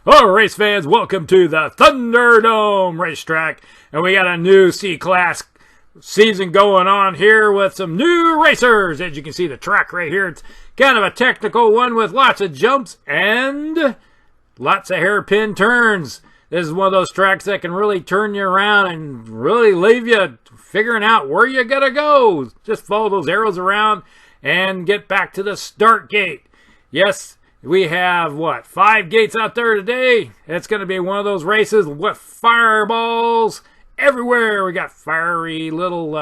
Hello, race fans. Welcome to the Thunderdome Racetrack. And we got a new C-Class season going on here with some new racers. As you can see, the track right here, it's kind of a technical one with lots of jumps and lots of hairpin turns. This is one of those tracks that can really turn you around and really leave you figuring out where you gotta go. Just follow those arrows around and get back to the start gate. Yes, we have, 5 gates out there today? It's going to be one of those races with fireballs everywhere. We got fiery little,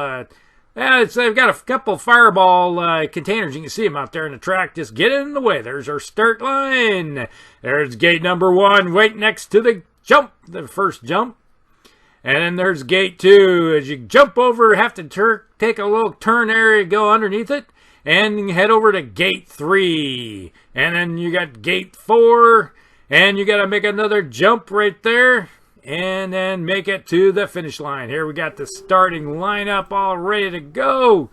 they've got a couple fireball containers. You can see them out there in the track. Just get in the way. There's our start line. There's gate number 1 right next to the jump, the first jump. And then there's gate 2. As you jump over, have to take a little turn area, go underneath it. And head over to gate 3. And then you got gate 4. And you got to make another jump right there. And then make it to the finish line. Here we got the starting lineup all ready to go.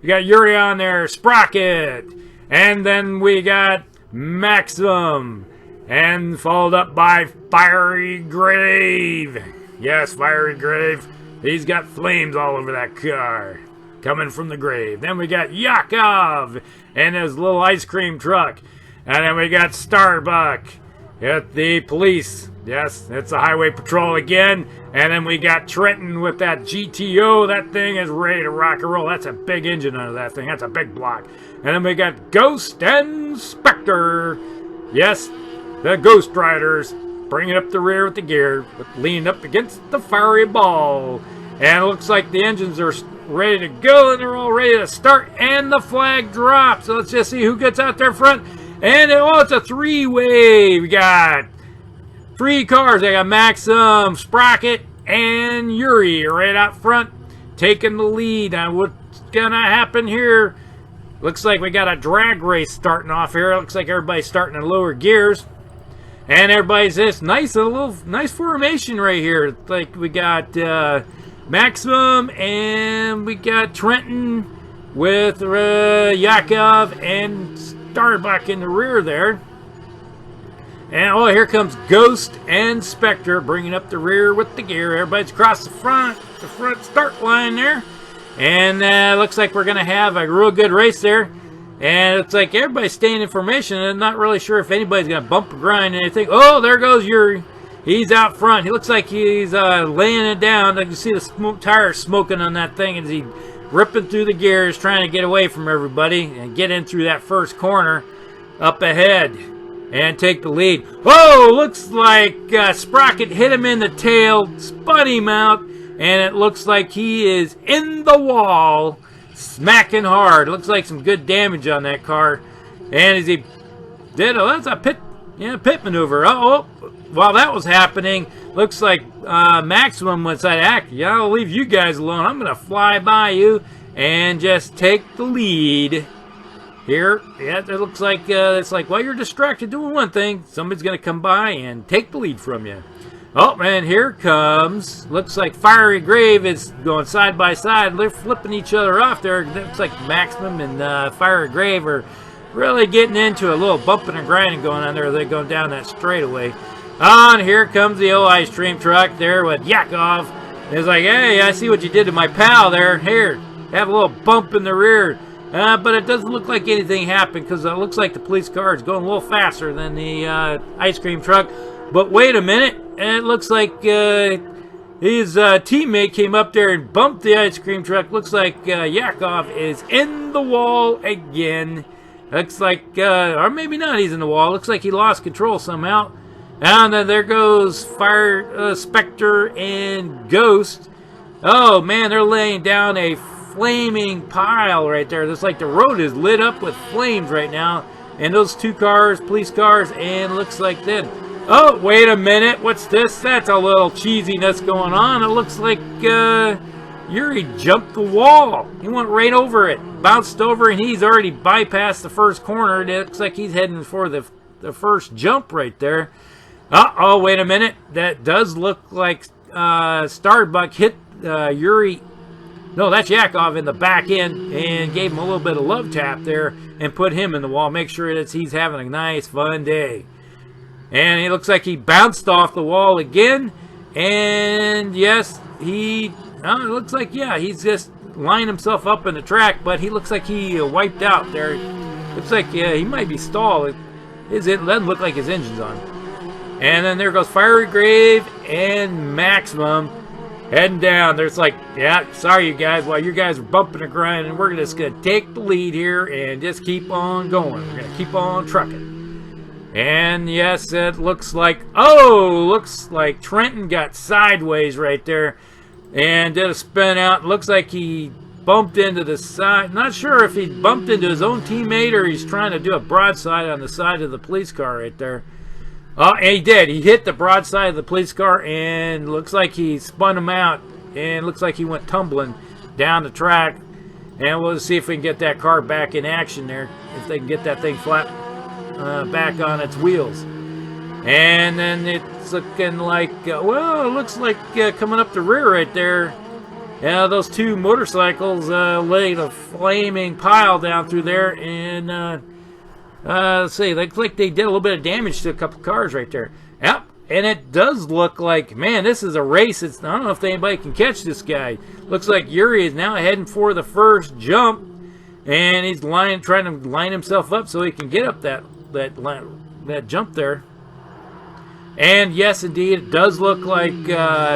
You got Yuri on there, Sprocket. And then we got Maximum. And followed up by Fiery Grave. Yes, Fiery Grave. He's got flames all over that car. Coming from the grave. Then we got Yakov and his little ice cream truck. And then we got Starbuck at the police. Yes, it's a highway patrol again. And then we got Trenton with that GTO. That thing is ready to rock and roll. That's a big engine under that thing. That's a big block. And then we got Ghost and Spectre. Yes, the Ghost Riders bringing up the rear with the gear, leaning up against the fiery ball. And it looks like the engines are ready to go, and they're all ready to start, and the flag drops. So let's just see who gets out there front. And it's a 3-way. We got 3 cars. They got Maxim, Sprocket, and Yuri right out front, taking the lead. Now what's gonna happen here? Looks like we got a drag race starting off here. It looks like everybody's starting in lower gears. And everybody's this nice formation right here. It's like we got Maximum, and we got Trenton with Yakov and Starbuck in the rear there. And here comes Ghost and Spectre bringing up the rear with the gear. Everybody's across the front start line there. And looks like we're going to have a real good race there. And it's like everybody's staying in formation, and I'm not really sure if anybody's going to bump or grind anything. Oh, there goes Yuri. He's out front. He looks like he's laying it down. I can see the tires smoking on that thing as he's ripping through the gears, trying to get away from everybody and get in through that first corner up ahead and take the lead. Whoa, looks like Sprocket hit him in the tail, spun him out, and it looks like he is in the wall, smacking hard. Looks like some good damage on that car. And as he did, that's a pit maneuver. While that was happening, looks like Maximum was like, I'll leave you guys alone. I'm going to fly by you and just take the lead here. Yeah, it looks like it's like while you're distracted doing one thing, somebody's going to come by and take the lead from you. Oh, and here comes, looks like Fiery Grave is going side by side. They're flipping each other off there. Looks like Maximum and Fiery Grave are really getting into a little bumping and grinding going on there. They're going down that straightaway. And here comes the old ice cream truck there with Yakov. It's like, hey, I see what you did to my pal there. Here, have a little bump in the rear. But it doesn't look like anything happened because it looks like the police car is going a little faster than the ice cream truck. But wait a minute. It looks like his teammate came up there and bumped the ice cream truck. Looks like Yakov is in the wall again. Looks like, or maybe not, he's in the wall. Looks like he lost control somehow. And then there goes Spectre and Ghost. Oh, man, they're laying down a flaming pile right there. It's like the road is lit up with flames right now. And those 2 cars, police cars, and looks like that. Oh, wait a minute. What's this? That's a little cheesiness going on. It looks like Yuri jumped the wall. He went right over it. Bounced over, and he's already bypassed the first corner. It looks like he's heading for the first jump right there. Uh-oh, wait a minute. That does look like Starbuck hit Yuri. No, that's Yakov in the back end and gave him a little bit of love tap there and put him in the wall. Make sure that he's having a nice, fun day. And he looks like he bounced off the wall again. And yes, it looks like, yeah, he's just lining himself up in the track, but he looks like he wiped out there. Looks like, yeah, he might be stalled. It doesn't look like his engine's on. And then there goes Fiery Grave and Maximum heading down. There's like, yeah, sorry you guys, while you guys are bumping and grinding, we're just going to take the lead here and just keep on going. We're going to keep on trucking. And yes, it looks like, looks like Trenton got sideways right there and did a spin out. Looks like he bumped into the side. Not sure if he bumped into his own teammate or he's trying to do a broadside on the side of the police car right there. And he did. He hit the broadside of the police car and looks like he spun him out and looks like he went tumbling down the track. And we'll see if we can get that car back in action there, if they can get that thing flat back on its wheels. And then it's looking like, it looks like coming up the rear right there. Yeah, those two motorcycles laid a flaming pile down through there, and let's see, looks like they did a little bit of damage to a couple cars right there. Yep, and it does look like, man, this is a race. I don't know if anybody can catch this guy. Looks like Yuri is now heading for the first jump, and he's trying to line himself up so he can get up that jump there. And yes, indeed, it does look like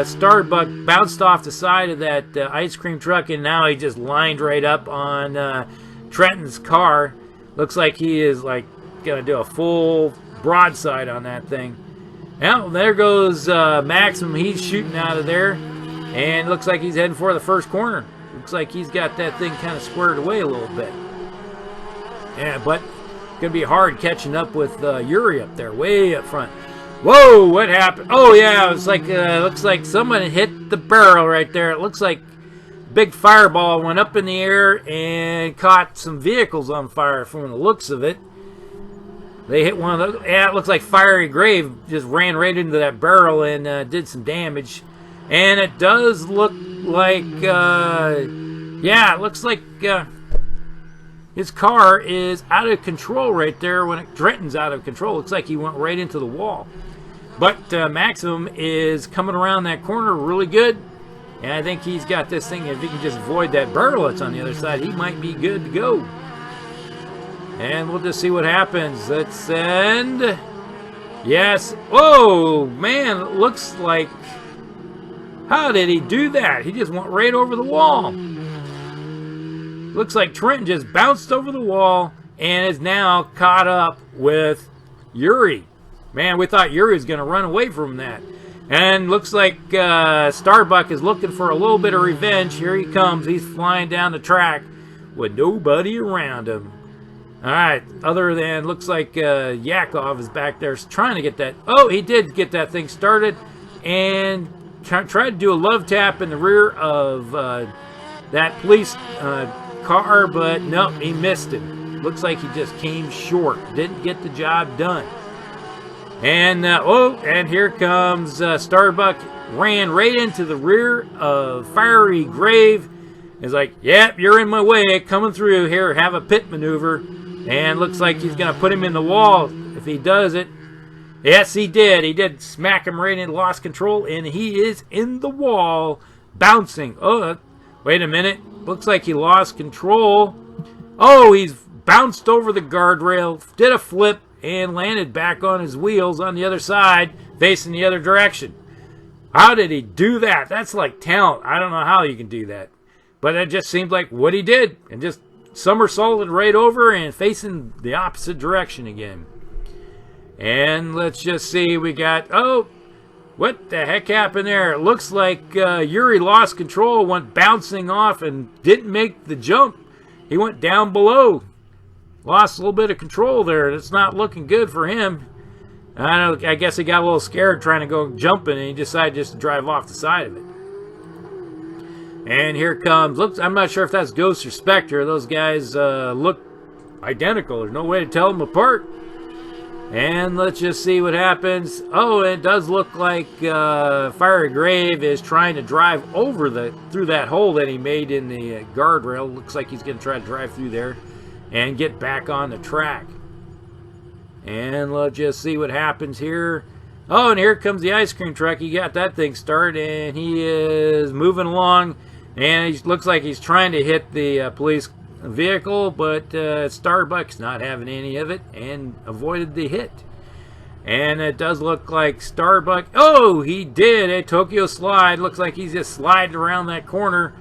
Starbuck bounced off the side of that ice cream truck, and now he just lined right up on Trenton's car. Looks like he is like gonna do a full broadside on that thing. Now there goes Maximum. He's shooting out of there, and looks like he's heading for the first corner. Looks like he's got that thing kind of squared away a little bit. Yeah, but gonna be hard catching up with Yuri up there, way up front. Whoa, what happened? Oh, yeah, it was like, looks like someone hit the barrel right there. It looks like a big fireball went up in the air and caught some vehicles on fire from the looks of it. They hit one of those. Yeah, it looks like Fiery Grave just ran right into that barrel and did some damage. And it does look like, yeah, it looks like his car is out of control right there. When Trenton's out of control, looks like he went right into the wall. But Maximum is coming around that corner really good. And I think he's got this thing. If he can just avoid that barrel that's on the other side, he might be good to go. And we'll just see what happens. Let's send. Yes. Whoa, man, it looks like. How did he do that? He just went right over the wall. Looks like Trenton just bounced over the wall and is now caught up with Yuri. Man, we thought Yuri was going to run away from that. And looks like Starbuck is looking for a little bit of revenge. Here he comes. He's flying down the track with nobody around him. All right, other than looks like Yakov is back there trying to get that. Oh, he did get that thing started and tried to do a love tap in the rear of that police car, but nope, he missed it. Looks like he just came short. Didn't get the job done. And and here comes Starbuck. Ran right into the rear of Fiery Grave. He's like, yep, you're in my way. Coming through here. Have a pit maneuver. And looks like he's going to put him in the wall if he does it. Yes, he did. He did smack him right in, lost control, and he is in the wall, bouncing. Oh, wait a minute. Looks like he lost control. Oh, he's bounced over the guardrail, did a flip, and landed back on his wheels on the other side, facing the other direction. How did he do that? That's like talent. I don't know how you can do that. But it just seemed like what he did, and just somersaulted right over and facing the opposite direction again. And let's just see, we got, oh, what the heck happened there? It looks like Yuri lost control, went bouncing off and didn't make the jump. He went down below. Lost a little bit of control there. It's not looking good for him. I guess he got a little scared trying to go jumping, and he decided just to drive off the side of it. And here comes, looks, I'm not sure if that's Ghost or Spectre. Those guys look identical. There's no way to tell them apart. And let's just see what happens. Oh, it does look like Fiery Grave is trying to drive over through that hole that he made in the guardrail. Looks like he's going to try to drive through there and get back on the track. And let's just see what happens here. Oh, and here comes the ice cream truck. He got that thing started, and he is moving along. And he looks like he's trying to hit the police vehicle, but Starbuck's not having any of it and avoided the hit. And it does look like Starbuck. Oh, he did a Tokyo slide. Looks like he's just sliding around that corner.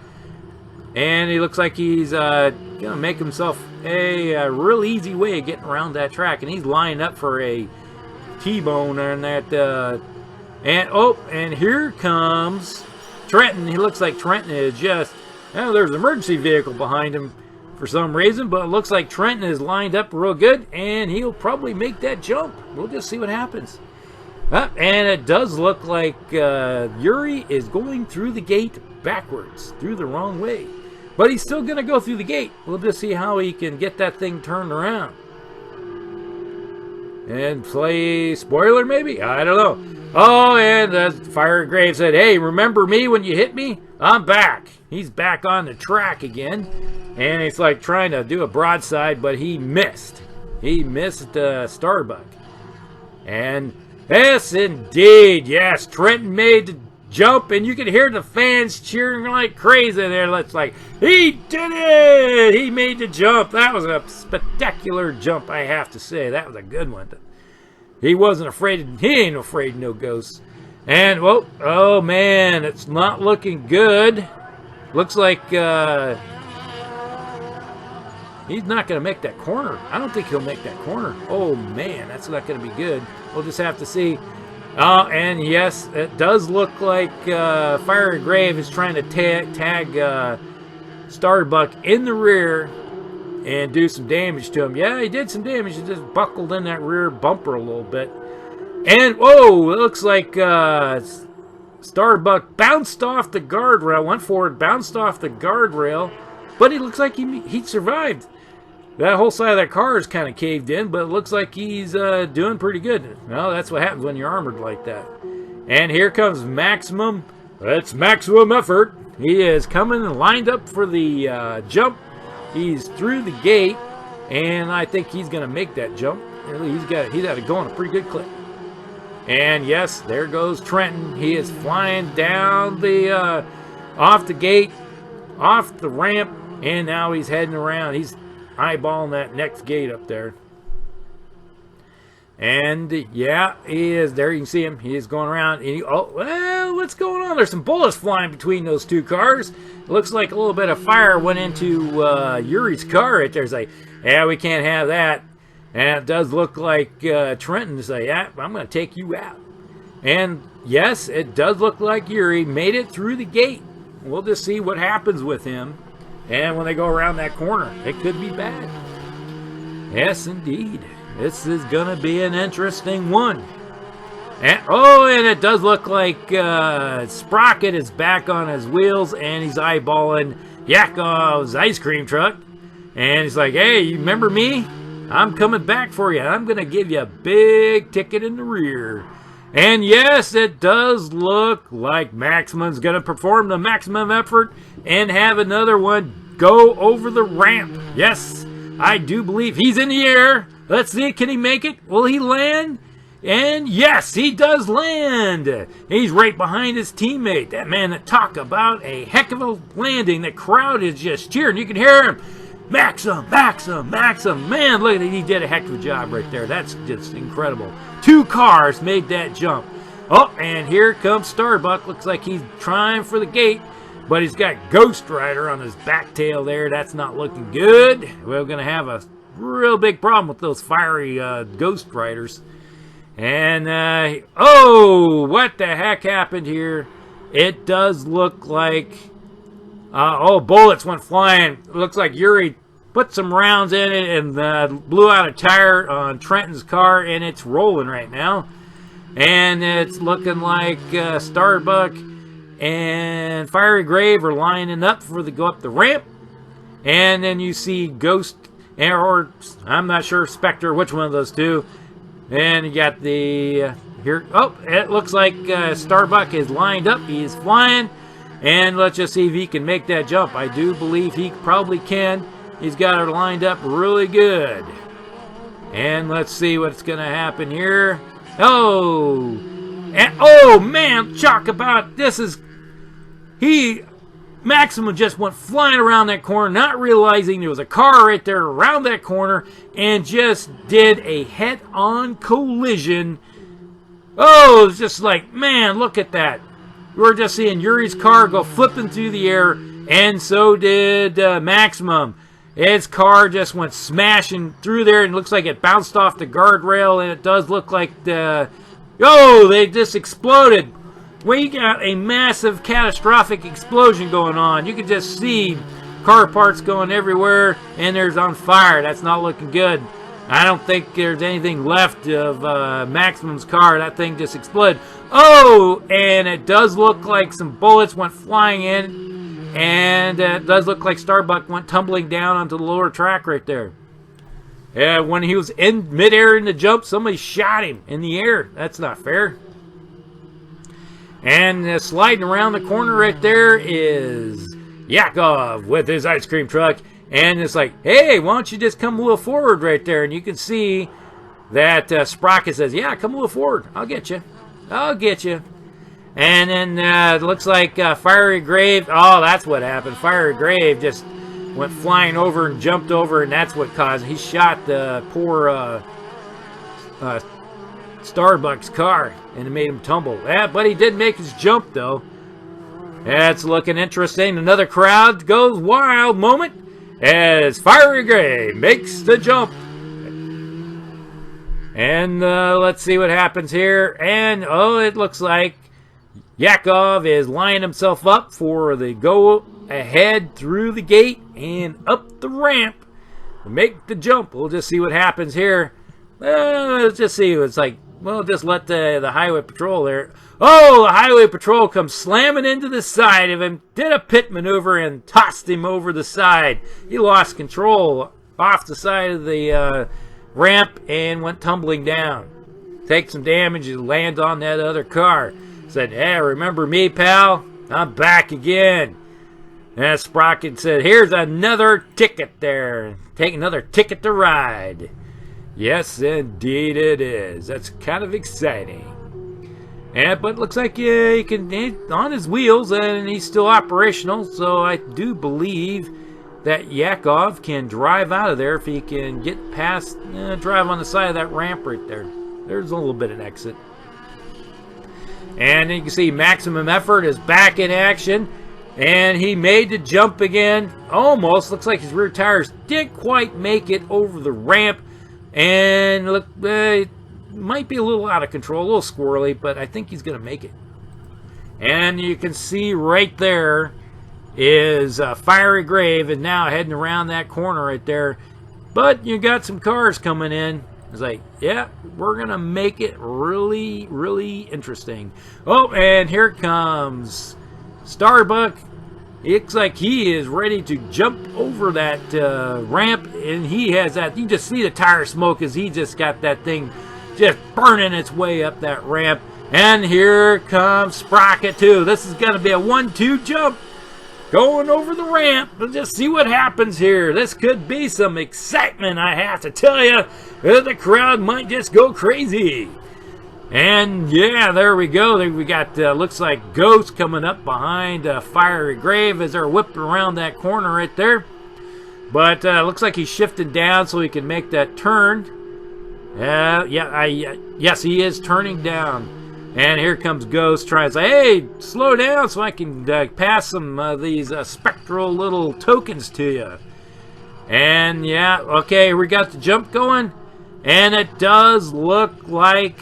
And he looks like he's going to make himself a real easy way of getting around that track. And he's lining up for a T-bone on that. And here comes Trenton. He looks like Trenton is just... Well, there's an emergency vehicle behind him for some reason, but it looks like Trenton is lined up real good, and he'll probably make that jump. We'll just see what happens. And it does look like Yuri is going through the gate backwards, through the wrong way. But he's still going to go through the gate. We'll just see how he can get that thing turned around. And play spoiler, maybe? I don't know. Oh, and Fire Grave said, hey, remember me when you hit me? I'm back. He's back on the track again. And it's like trying to do a broadside, but he missed. He missed Starbuck. And yes, indeed, yes, Trenton made the jump, and you can hear the fans cheering like crazy there. It's like, he did it! He made the jump. That was a spectacular jump, I have to say. That was a good one. He wasn't afraid. He ain't afraid of no ghosts. And, well, oh, man, it's not looking good. Looks like he's not going to make that corner. I don't think he'll make that corner. Oh, man, that's not going to be good. We'll just have to see. And, yes, it does look like Fire Grave is trying to tag Starbuck in the rear and do some damage to him. Yeah, he did some damage. He just buckled in that rear bumper a little bit. And, whoa, it looks like Starbuck bounced off the guardrail, went forward, bounced off the guardrail, but he looks like he survived. That whole side of that car is kind of caved in, but it looks like he's doing pretty good. Well, that's what happens when you're armored like that. And here comes Maximum. That's Maximum Effort. He is coming and lined up for the jump. He's through the gate, and I think he's going to make that jump. He's got it going a pretty good clip. And yes, there goes Trenton. He is flying down the off the gate, off the ramp, and now he's heading around. He's eyeballing that next gate up there. And yeah, he is there. You can see him. He is going around. And oh, well, what's going on? There's some bullets flying between those two cars. It looks like a little bit of fire went into Yuri's car right there. It's like, yeah, we can't have that. And it does look like Trenton is like, yeah, I'm going to take you out. And yes, it does look like Yuri made it through the gate. We'll just see what happens with him. And when they go around that corner, it could be bad. Yes, indeed. This is going to be an interesting one. And, and it does look like Sprocket is back on his wheels, and he's eyeballing Yakov's ice cream truck. And he's like, hey, you remember me? I'm coming back for you. I'm going to give you a big ticket in the rear. And yes, it does look like Maximum's going to perform the maximum effort and have another one go over the ramp. Yes, I do believe he's in the air. Let's see, can he make it? Will he land? And yes, he does land. He's right behind his teammate. That man that talked about a heck of a landing. The crowd is just cheering. You can hear him. Maxim, Maxim, Maxim. Man, look at it. He did a heck of a job right there. That's just incredible. 2 cars made that jump. Oh, and here comes Starbuck. Looks like he's trying for the gate, but he's got Ghost Rider on his back tail there. That's not looking good. We're going to have a real big problem with those fiery Ghost Riders. And, what the heck happened here? It does look like... bullets went flying. It looks like Yuri put some rounds in it and blew out a tire on Trenton's car, and it's rolling right now. And it's looking like Starbuck and Fiery Grave are lining up for the go up the ramp. And then you see Ghost, or I'm not sure, Spectre, which one of those two. And you got the here. Oh, it looks like Starbuck is lined up. He is flying. And let's just see if he can make that jump. I do believe he probably can. He's got it lined up really good. And let's see what's going to happen here. Oh! And, oh, man, talk about this is... Maximum just went flying around that corner, not realizing there was a car right there around that corner, and just did a head-on collision. Oh, it was just like, man, look at that. We were just seeing Yuri's car go flipping through the air, and so did Maximum. Its car just went smashing through there, and it looks like it bounced off the guardrail, and it does look like they just exploded. We got a massive catastrophic explosion going on. You can just see car parts going everywhere, and there's on fire. That's not looking good. I don't think there's anything left of Maximum's car. That thing just exploded. Oh, and it does look like some bullets went flying in, and it does look like Starbuck went tumbling down onto the lower track right there. When he was in midair in the jump, somebody shot him in the air. That's not fair. And sliding around the corner right there is Yakov with his ice cream truck. And it's like, hey, why don't you just come a little forward right there? And you can see that Sprocket says, yeah, come a little forward. I'll get you. I'll get you. And then it looks like Fiery Grave. Oh, that's what happened. Fiery Grave just went flying over and jumped over, and that's what caused it. He shot the poor Starbuck's car, and it made him tumble. Yeah, but he did make his jump, though. That's looking interesting. Another crowd goes wild moment as Fiery Grave makes the jump. And let's see what happens here. And, oh, it looks like Yakov is lining himself up for the go ahead through the gate and up the ramp to make the jump. We'll just see what happens here. Let's just see. It's like, well, just let the highway patrol there. Oh, the highway patrol comes slamming into the side of him, did a pit maneuver, and tossed him over the side. He lost control off the side of the ramp and went tumbling down. Take some damage and land on that other car. Said, hey, remember me, pal? I'm back again. And Sprocket said, here's another ticket there. Take another ticket to ride. Yes, indeed it is. That's kind of exciting. But it looks like he can on his wheels, and he's still operational. So I do believe that Yakov can drive out of there if he can get past, drive on the side of that ramp right there. There's a little bit of an exit. And you can see Maximum Effort is back in action. And he made the jump again. Almost. Looks like his rear tires didn't quite make it over the ramp. And look, it might be a little out of control, a little squirrely, but I think he's going to make it. And you can see right there is Fiery Grave and now heading around that corner right there. But you got some cars coming in. It's like, yeah, we're going to make it really, really interesting. Oh, and here comes Starbuck. It looks like he is ready to jump over that ramp, and he has that. You just see the tire smoke as he just got that thing just burning its way up that ramp. And here comes Sprocket too. This is going to be a 1-2 jump going over the ramp. Let's just see what happens here. This could be some excitement, I have to tell you. The crowd might just go crazy. And yeah, there we go. We got, looks like Ghost coming up behind Fiery Grave as they're whipping around that corner right there. But looks like he's shifting down so he can make that turn. Yes, he is turning down. And here comes Ghost trying to say, hey, slow down so I can pass some of these spectral little tokens to you. And yeah, okay, we got the jump going. And it does look like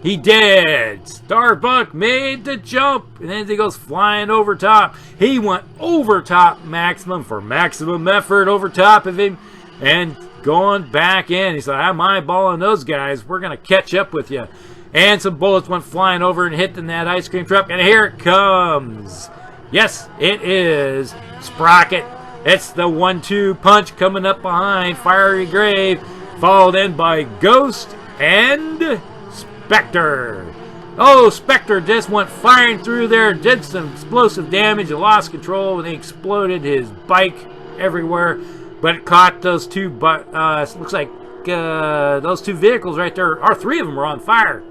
he did. Starbuck made the jump. And then he goes flying over top. He went over top Maximum for maximum effort over top of him. And going back in. He said, I'm eyeballing those guys. We're going to catch up with you. And some bullets went flying over and hitting that ice cream truck. And here it comes. Yes, it is Sprocket. It's the 1-2 punch coming up behind Fiery Grave. Followed in by Ghost and Spectre. Oh, Spectre just went firing through there, did some explosive damage, lost control, and he exploded his bike everywhere. But it caught those two, looks like those two vehicles right there, or three of them, were on fire.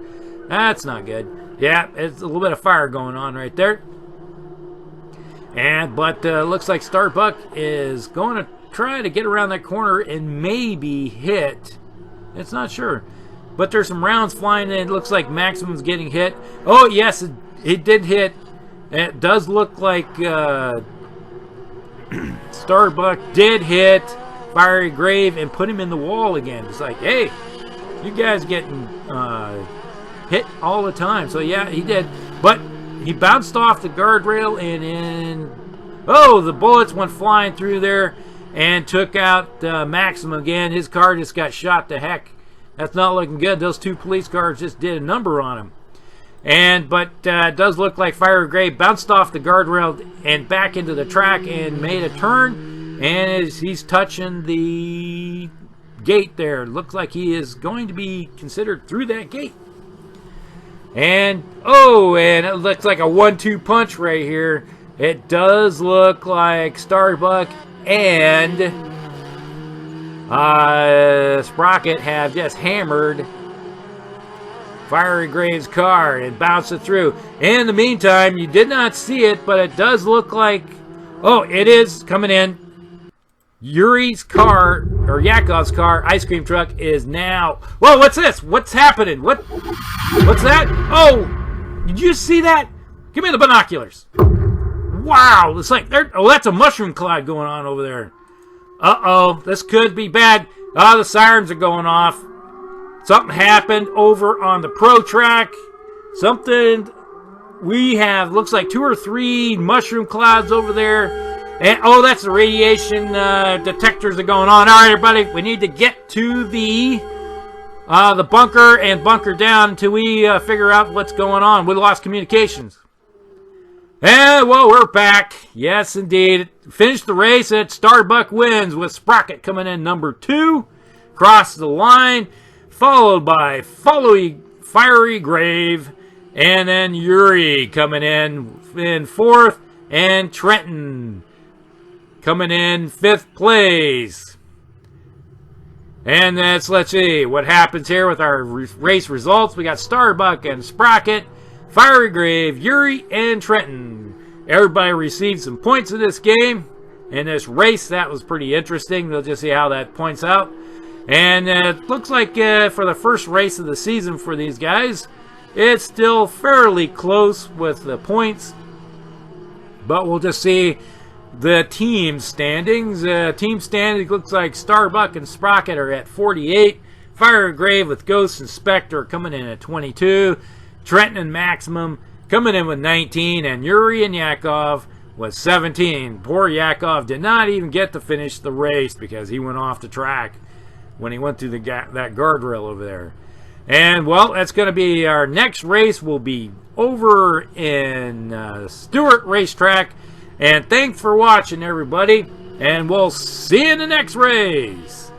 That's not good. Yeah, it's a little bit of fire going on right there. But looks like Starbuck is going to try to get around that corner and maybe hit. It's not sure. But there's some rounds flying in. It looks like Maximum's getting hit. Oh, yes, it did hit. It does look like Starbuck did hit Fiery Grave and put him in the wall again. It's like, hey, you guys getting hit all the time. So, yeah, he did. But he bounced off the guardrail and the bullets went flying through there and took out Maximum again. His car just got shot to heck. That's not looking good. Those two police cars just did a number on him. But it does look like Fiery Grave bounced off the guardrail and back into the track and made a turn. And as he's touching the gate there, looks like he is going to be considered through that gate. And it looks like a 1-2 punch right here. It does look like Starbuck and Sprocket have just hammered Fiery Grave's car and bounced it through. In the meantime, you did not see it, but it does look like, it is coming in. Yuri's car, or Yakov's car, ice cream truck, is now... Whoa, what's this? What's happening? What's that? Oh, did you see that? Give me the binoculars. Wow, it's like, that's a mushroom cloud going on over there. Uh-oh, this could be bad. The sirens are going off. Something happened over on the pro track. Something, we have, looks like 2 or 3 mushroom clouds over there. And, that's the radiation detectors are going on. All right, everybody, we need to get to the bunker and bunker down until we figure out what's going on. We lost communications. And, we're back. Yes, indeed. Finished the race at Starbuck Wins with Sprocket coming in number 2. Crossed the line, followed by Fiery Grave, and then Yuri coming in 4th, and Trenton coming in 5th place. And let's see what happens here with our race results. We got Starbuck and Sprocket, Fiery Grave, Yuri, and Trenton. Everybody received some points in this game. In this race, that was pretty interesting. We'll just see how that points out. And it looks like for the first race of the season for these guys, it's still fairly close with the points. But we'll just see the team standings. Team standings looks like Starbuck and Sprocket are at 48. Fiery Grave with Ghost and Spectre coming in at 22. Trenton and Maximum coming in with 19. And Yuri and Yakov with 17. Poor Yakov did not even get to finish the race because he went off the track when he went through that guardrail over there. And, that's going to be our next race. Will be over in Stewart Racetrack. And thanks for watching, everybody. And we'll see you in the next race.